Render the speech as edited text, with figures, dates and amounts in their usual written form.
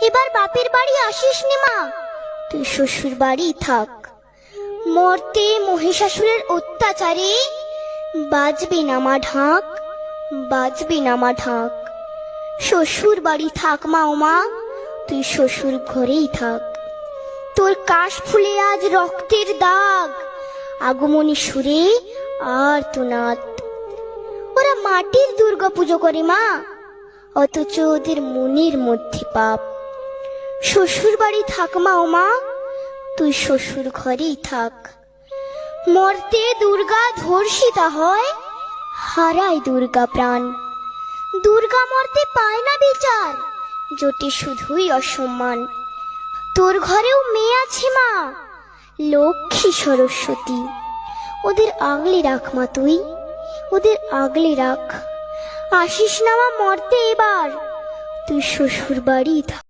এবার বাপের বাড়ি আসিস নে মা, তুই শ্বশুর বাড়ি থাক। মর্তে মহিষাসুরের অত্যাচারে বাজবে না মা ঢাক, বাজবে না মা ঢাক। শ্বশুর বাড়ি থাক মা, ও মা তুই শ্বশুর ঘরেই থাক। তোর কাশ ফুলে আজ রক্তের দাগ, আগমনী সুরে আর তোনাদ। ওরা মাটির দুর্গা পুজো করে মা, অথচ ওদের মনের মধ্যে পাপ। শ্বশুর বাড়ি থাক মা, ও মা তুই শ্বশুর ঘরেই থাক। মর্তে দুর্গা ধর্ষিতা হয়, হারায় দুর্গা প্রাণ। দুর্গা মর্তে পায় না বিচার, জোটে শুধুই অসম্মান। তোর ঘরেও মেয়ে আছে মা, লক্ষ্মী সরস্বতী, ওদের আগলে রাখ মা তুই, ওদের আগলে রাখ। আসিস না মা মর্তে এবার, তুই শ্বশুর বাড়ি থাক।